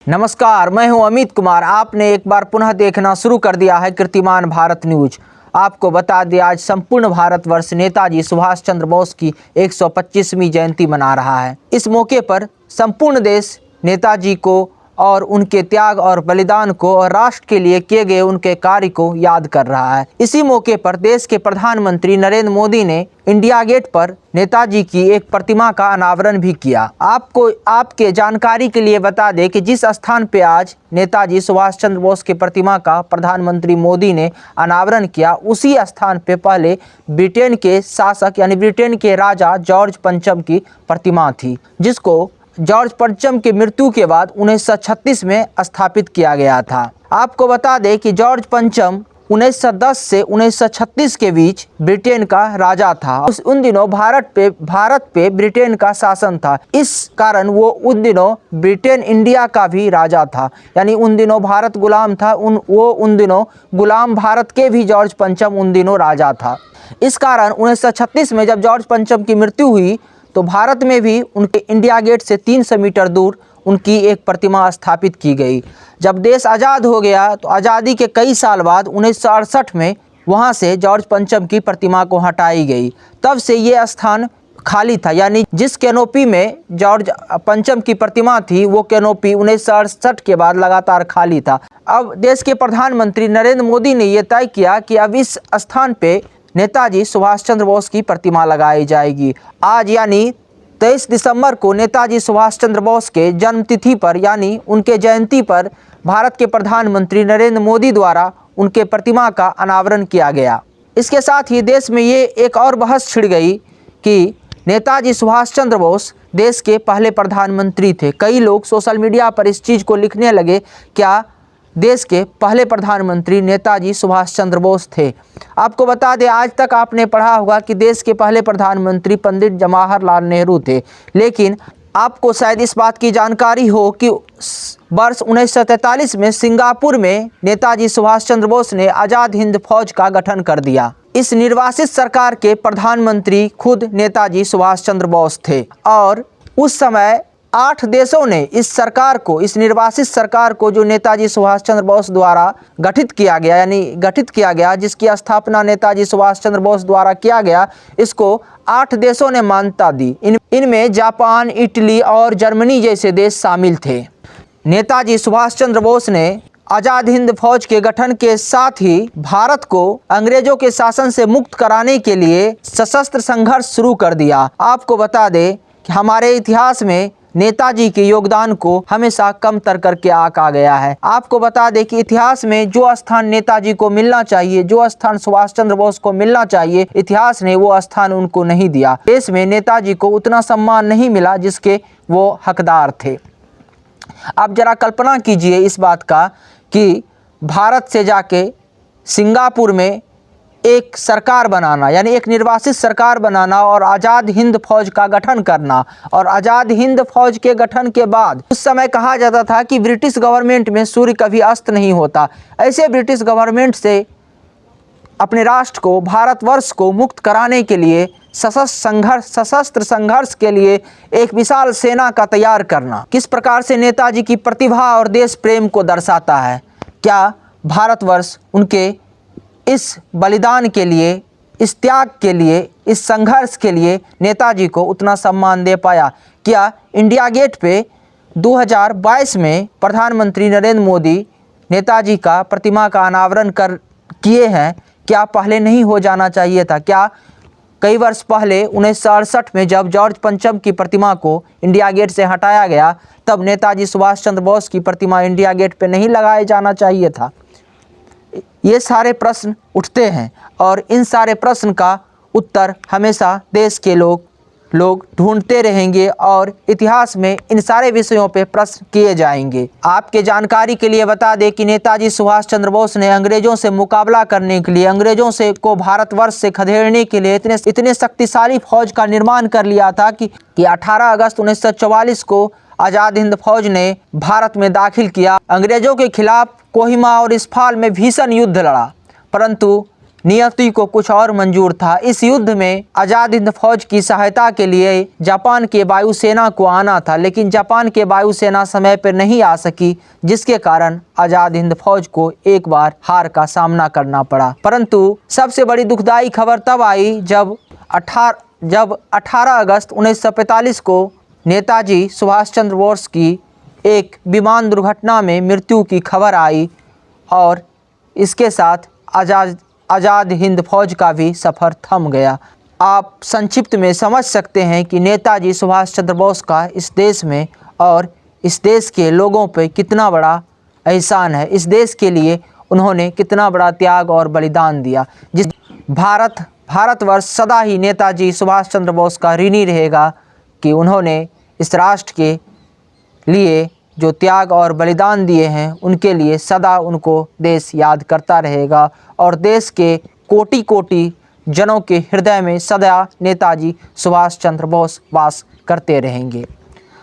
नमस्कार, मैं हूं अमित कुमार। आपने एक बार पुनः देखना शुरू कर दिया है कीर्तिमान भारत न्यूज। आपको बता दें, आज संपूर्ण भारतवर्ष नेताजी सुभाष चंद्र बोस की 125वीं जयंती मना रहा है। इस मौके पर संपूर्ण देश नेताजी को और उनके त्याग और बलिदान को और राष्ट्र के लिए किए गए उनके कार्य को याद कर रहा है। इसी मौके पर देश के प्रधानमंत्री नरेंद्र मोदी ने इंडिया गेट पर नेताजी की एक प्रतिमा का अनावरण भी किया। आपको आपके जानकारी के लिए बता दें कि जिस स्थान पे आज नेताजी सुभाष चंद्र बोस की प्रतिमा का प्रधानमंत्री मोदी ने अनावरण किया, उसी स्थान पे पहले ब्रिटेन के शासक यानी ब्रिटेन के राजा जॉर्ज पंचम की प्रतिमा थी, जिसको जॉर्ज पंचम की मृत्यु के बाद 1936 में स्थापित किया गया था। आपको बता दें कि जॉर्ज पंचम 1910 से 1936 के बीच ब्रिटेन का राजा था। उन दिनों भारत पे ब्रिटेन का शासन था। इस कारण वो उन दिनों ब्रिटेन इंडिया का भी राजा था, यानी उन दिनों भारत गुलाम था। उन दिनों गुलाम भारत के भी जॉर्ज पंचम उन दिनों राजा था। इस कारण 1936 में जब जॉर्ज पंचम की मृत्यु हुई तो भारत में भी उनके इंडिया गेट से 300 मीटर दूर उनकी एक प्रतिमा स्थापित की गई। जब देश आज़ाद हो गया तो आज़ादी के कई साल बाद 1968 में वहां से जॉर्ज पंचम की प्रतिमा को हटाई गई। तब से ये स्थान खाली था, यानी जिस कैनोपी में जॉर्ज पंचम की प्रतिमा थी वो कैनोपी 1968 के बाद लगातार खाली था। अब देश के प्रधानमंत्री नरेंद्र मोदी ने यह तय किया कि अब इस स्थान पे नेताजी सुभाष चंद्र बोस की प्रतिमा लगाई जाएगी। आज यानी 23 दिसंबर को नेताजी सुभाष चंद्र बोस के जन्मतिथि पर यानी उनके जयंती पर भारत के प्रधानमंत्री नरेंद्र मोदी द्वारा उनके प्रतिमा का अनावरण किया गया। इसके साथ ही देश में ये एक और बहस छिड़ गई कि नेताजी सुभाष चंद्र बोस देश के पहले प्रधानमंत्री थे। कई लोग सोशल मीडिया पर इस चीज़ को लिखने लगे, क्या देश के पहले प्रधानमंत्री नेताजी सुभाष चंद्र बोस थे? आपको बता दें, आज तक आपने पढ़ा होगा कि देश के पहले प्रधानमंत्री पंडित जवाहरलाल नेहरू थे, लेकिन आपको शायद इस बात की जानकारी हो कि वर्ष 1943 में सिंगापुर में नेताजी सुभाष चंद्र बोस ने आज़ाद हिंद फौज का गठन कर दिया। इस निर्वासित सरकार के प्रधानमंत्री खुद नेताजी सुभाष चंद्र बोस थे और उस समय 8 देशों ने इस सरकार को, इस निर्वासित सरकार को जो नेताजी सुभाष चंद्र बोस द्वारा गठित किया गया, जिसकी स्थापना नेताजी सुभाष चंद्र बोस द्वारा किया गया, इसको 8 देशों ने मान्यता दी। इनमें जापान, इटली और जर्मनी जैसे देश शामिल थे। नेताजी सुभाष चंद्र बोस ने आज़ाद हिंद फौज के गठन के साथ ही भारत को अंग्रेजों के शासन से मुक्त कराने के लिए सशस्त्र संघर्ष शुरू कर दिया। आपको बता दें कि हमारे इतिहास में नेताजी के योगदान को हमेशा कम करके आका गया है। आपको बता दें कि इतिहास में जो स्थान नेताजी को मिलना चाहिए, जो स्थान सुभाष चंद्र बोस को मिलना चाहिए, इतिहास ने वो स्थान उनको नहीं दिया। देश में नेताजी को उतना सम्मान नहीं मिला जिसके वो हकदार थे। आप जरा कल्पना कीजिए इस बात का कि भारत से जाके सिंगापुर में एक सरकार बनाना, यानी एक निर्वासित सरकार बनाना और आज़ाद हिंद फौज का गठन करना, और आज़ाद हिंद फौज के गठन के बाद उस समय कहा जाता था कि ब्रिटिश गवर्नमेंट में सूर्य कभी अस्त नहीं होता। ऐसे ब्रिटिश गवर्नमेंट से अपने राष्ट्र को, भारतवर्ष को मुक्त कराने के लिए सशस्त्र संघर्ष के लिए एक विशाल सेना का तैयार करना किस प्रकार से नेताजी की प्रतिभा और देश प्रेम को दर्शाता है। क्या भारतवर्ष उनके इस बलिदान के लिए, इस त्याग के लिए, इस संघर्ष के लिए नेताजी को उतना सम्मान दे पाया? क्या इंडिया गेट पे 2022 में प्रधानमंत्री नरेंद्र मोदी नेताजी का प्रतिमा का अनावरण किए हैं, क्या पहले नहीं हो जाना चाहिए था? क्या कई वर्ष पहले 1968 में जब जॉर्ज पंचम की प्रतिमा को इंडिया गेट से हटाया गया, तब नेताजी सुभाष चंद्र बोस की प्रतिमा इंडिया गेट पे नहीं लगाया जाना चाहिए था? ये सारे प्रश्न उठते हैं और इन सारे प्रश्न का उत्तर हमेशा देश के लोग ढूंढते रहेंगे और इतिहास में इन सारे विषयों पे प्रश्न किए जाएंगे। आपके जानकारी के लिए बता दें कि नेताजी सुभाष चंद्र बोस ने अंग्रेजों से मुकाबला करने के लिए, अंग्रेजों से को भारतवर्ष से खदेड़ने के लिए इतने शक्तिशाली फौज का निर्माण कर लिया था कि 18 अगस्त 1944 को आज़ाद हिंद फौज ने भारत में दाखिल किया। अंग्रेजों के खिलाफ कोहिमा और इस्फाल में भीषण युद्ध लड़ा, परंतु नियति को कुछ और मंजूर था। इस युद्ध में आज़ाद हिंद फौज की सहायता के लिए जापान के वायुसेना को आना था, लेकिन जापान के वायुसेना समय पर नहीं आ सकी, जिसके कारण आज़ाद हिंद फौज को एक बार हार का सामना करना पड़ा। परंतु सबसे बड़ी दुखदाई खबर तब आई जब 18 अगस्त 1945 को नेताजी सुभाष चंद्र बोस की एक विमान दुर्घटना में मृत्यु की खबर आई और इसके साथ आज़ाद हिंद फौज का भी सफ़र थम गया। आप संक्षिप्त में समझ सकते हैं कि नेताजी सुभाष चंद्र बोस का इस देश में और इस देश के लोगों पर कितना बड़ा एहसान है। इस देश के लिए उन्होंने कितना बड़ा त्याग और बलिदान दिया। जिस भारतवर्ष सदा ही नेताजी सुभाष चंद्र बोस का ऋणी रहेगा कि उन्होंने इस राष्ट्र के लिए जो त्याग और बलिदान दिए हैं, उनके लिए सदा उनको देश याद करता रहेगा और देश के कोटि कोटि जनों के हृदय में सदा नेताजी सुभाष चंद्र बोस वास करते रहेंगे।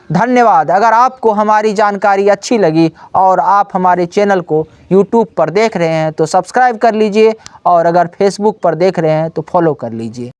धन्यवाद। अगर आपको हमारी जानकारी अच्छी लगी और आप हमारे चैनल को YouTube पर देख रहे हैं तो सब्सक्राइब कर लीजिए और अगर Facebook पर देख रहे हैं तो फॉलो कर लीजिए।